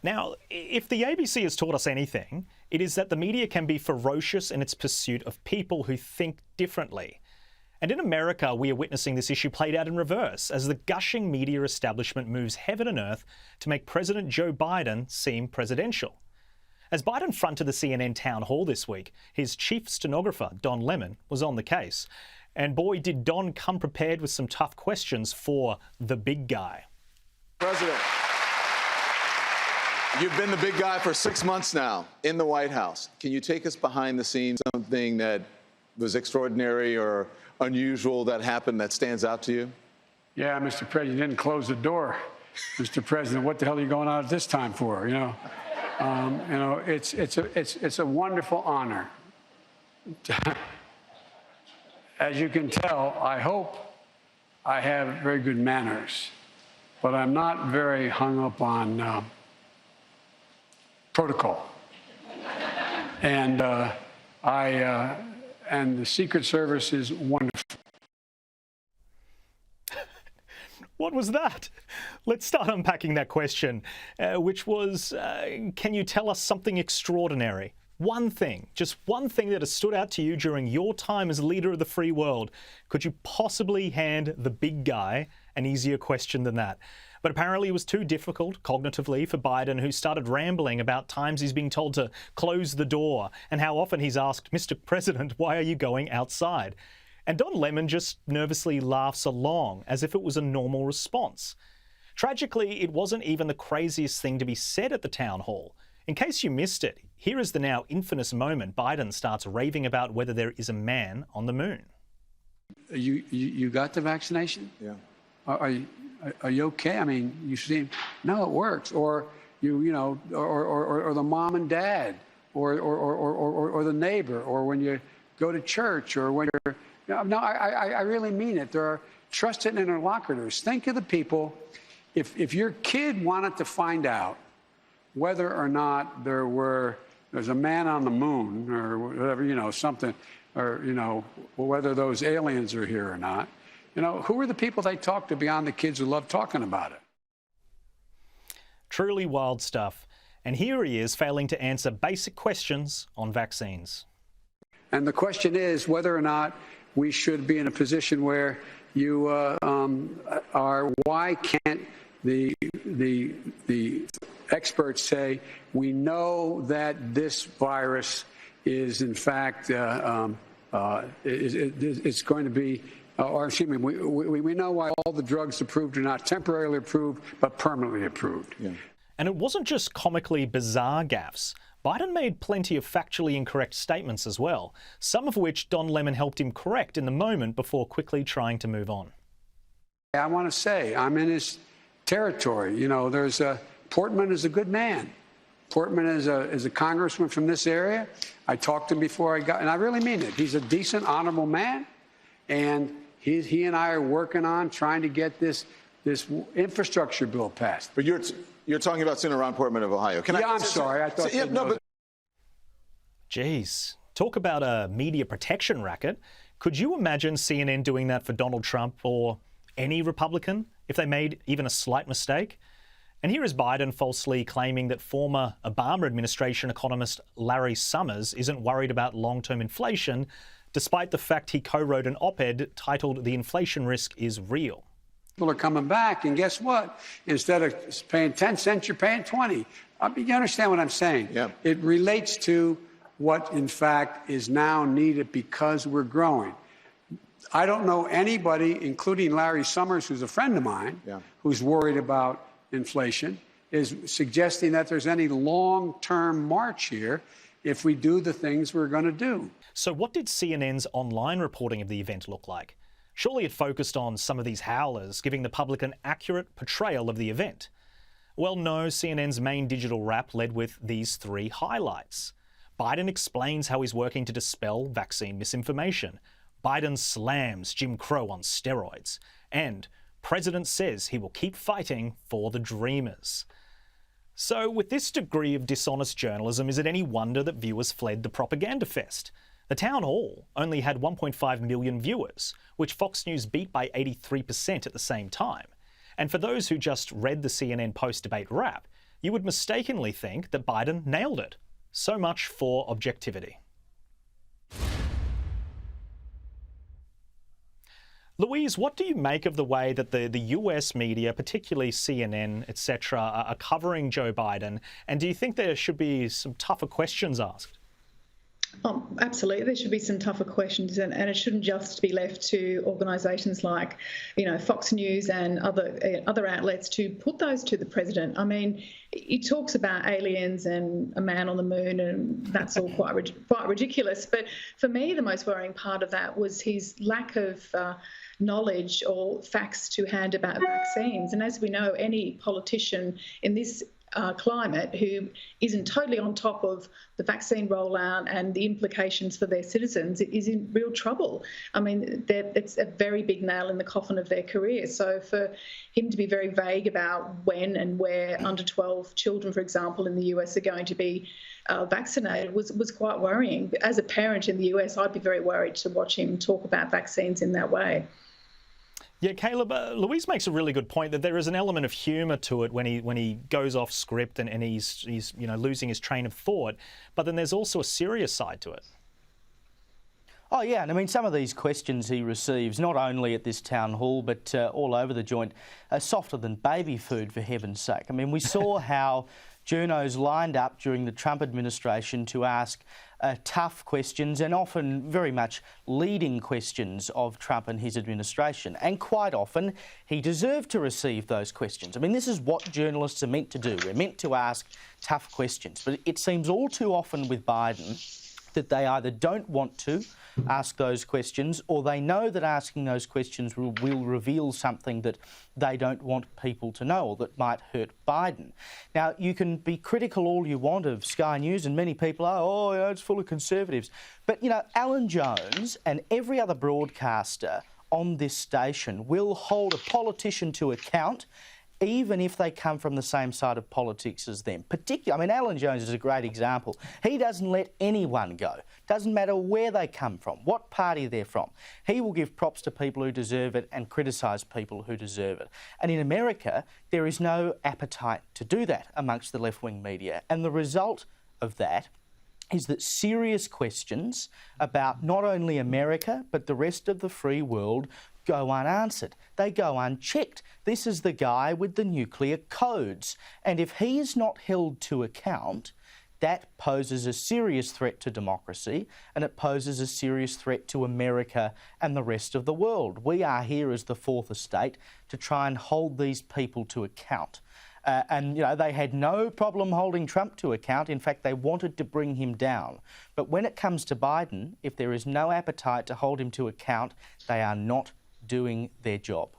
Now, if the ABC has taught us anything, it is that the media can be ferocious in its pursuit of people who think differently. And in America, we are witnessing this issue played out in reverse as the gushing media establishment moves heaven and earth to make President Joe Biden seem presidential. As Biden fronted the CNN town hall this week, his chief stenographer, Don Lemon, was on the case. And boy, did Don come prepared with some tough questions for the big guy. President, you've been the big guy for 6 months now in the White House. Can you take us behind the scenes, something that was extraordinary or unusual that happened that stands out to you? Yeah, Mr. President, you didn't close the door. Mr. President, what the hell are you going out at this time for, it's a wonderful honor. As you can tell, I hope I have very good manners, but I'm not very hung up on protocol. And and the Secret Service is wonderful. What was that? Let's start unpacking that question, which was, can you tell us something extraordinary? One thing, just one thing that has stood out to you during your time as leader of the free world. Could you possibly hand the big guy an easier question than that? But apparently it was too difficult cognitively for Biden, who started rambling about times he's being told to close the door and how often he's asked, Mr. President, why are you going outside? And Don Lemon just nervously laughs along as if it was a normal response. Tragically, it wasn't even the craziest thing to be said at the town hall. In case you missed it, here is the now infamous moment Biden starts raving about whether there is a man on the moon. You got the vaccination? Yeah. Are you okay? I mean, you seem, no, it works. Or or the mom and dad, or the neighbor, or when you go to church, or when you're, no, I really mean it. There are trusted interlocutors. Think of the people. If your kid wanted to find out whether or not there's a man on the moon or whatever, something, or, whether those aliens are here or not, who are the people they talk to beyond the kids who love talking about it? Truly wild stuff. And here he is failing to answer basic questions on vaccines. And the question is whether or not we should be in a position where you why can't the experts say we know that this virus is in fact it's going to be, or excuse me, we know why all the drugs approved are not temporarily approved but permanently approved. Yeah. And it wasn't just comically bizarre gaffes. Biden made plenty of factually incorrect statements as well, some of which Don Lemon helped him correct in the moment before quickly trying to move on. I want to say I'm in his territory. Portman is a good man. Portman is a congressman from this area. I talked to him before and I really mean it. He's a decent, honorable man, and he and I are working on trying to get this infrastructure bill passed. But you're talking about Senator Ron Portman of Ohio. I'm sorry. I thought. Jeez, talk about a media protection racket. Could you imagine CNN doing that for Donald Trump or any Republican if they made even a slight mistake? And here is Biden falsely claiming that former Obama administration economist Larry Summers isn't worried about long-term inflation, despite the fact he co-wrote an op-ed titled "The Inflation Risk is Real." People are coming back, and guess what? Instead of paying 10 cents, you're paying 20. You understand what I'm saying? Yeah. It relates to what, in fact, is now needed because we're growing. I don't know anybody, including Larry Summers, who's a friend of mine, who's worried about inflation, is suggesting that there's any long-term march here if we do the things we're going to do. So what did CNN's online reporting of the event look like? Surely it focused on some of these howlers, giving the public an accurate portrayal of the event. Well, no, CNN's main digital wrap led with these three highlights. Biden explains how he's working to dispel vaccine misinformation. Biden slams Jim Crow on steroids. And President says he will keep fighting for the Dreamers. So with this degree of dishonest journalism, is it any wonder that viewers fled the propaganda fest? The town hall only had 1.5 million viewers, which Fox News beat by 83% at the same time. And for those who just read the CNN post-debate wrap, you would mistakenly think that Biden nailed it. So much for objectivity. Louise, what do you make of the way that the US media, particularly CNN, etc., are covering Joe Biden? And do you think there should be some tougher questions asked? Oh, absolutely. There should be some tougher questions, and it shouldn't just be left to organisations like, Fox News and other outlets to put those to the president. I mean, he talks about aliens and a man on the moon, and that's all quite ridiculous. But for me, the most worrying part of that was his lack of knowledge or facts to hand about vaccines. And as we know, any politician in this climate who isn't totally on top of the vaccine rollout and the implications for their citizens is in real trouble. I mean, it's a very big nail in the coffin of their career. So for him to be very vague about when and where under 12 children, for example, in the US are going to be vaccinated was quite worrying. As a parent in the US, I'd be very worried to watch him talk about vaccines in that way. Yeah, Caleb, Louise makes a really good point that there is an element of humour to it when he goes off script and he's losing his train of thought, but then there's also a serious side to it. Oh yeah, and I mean some of these questions he receives, not only at this town hall but all over the joint, are softer than baby food, for heaven's sake. I mean, we saw how journos lined up during the Trump administration to ask tough questions and often very much leading questions of Trump and his administration. And quite often, he deserved to receive those questions. I mean, this is what journalists are meant to do. We're meant to ask tough questions. But it seems all too often with Biden that they either don't want to ask those questions or they know that asking those questions will reveal something that they don't want people to know or that might hurt Biden. Now, you can be critical all you want of Sky News, and many people are, it's full of conservatives. But, Alan Jones and every other broadcaster on this station will hold a politician to account even if they come from the same side of politics as them. Particularly, Alan Jones is a great example. He doesn't let anyone go. Doesn't matter where they come from, what party they're from. He will give props to people who deserve it and criticise people who deserve it. And in America, there is no appetite to do that amongst the left-wing media. And the result of that is that serious questions about not only America but the rest of the free world go unanswered. They go unchecked. This is the guy with the nuclear codes. And if he is not held to account, that poses a serious threat to democracy and it poses a serious threat to America and the rest of the world. We are here as the fourth estate to try and hold these people to account. They had no problem holding Trump to account. In fact, they wanted to bring him down. But when it comes to Biden, if there is no appetite to hold him to account, they are not doing their job.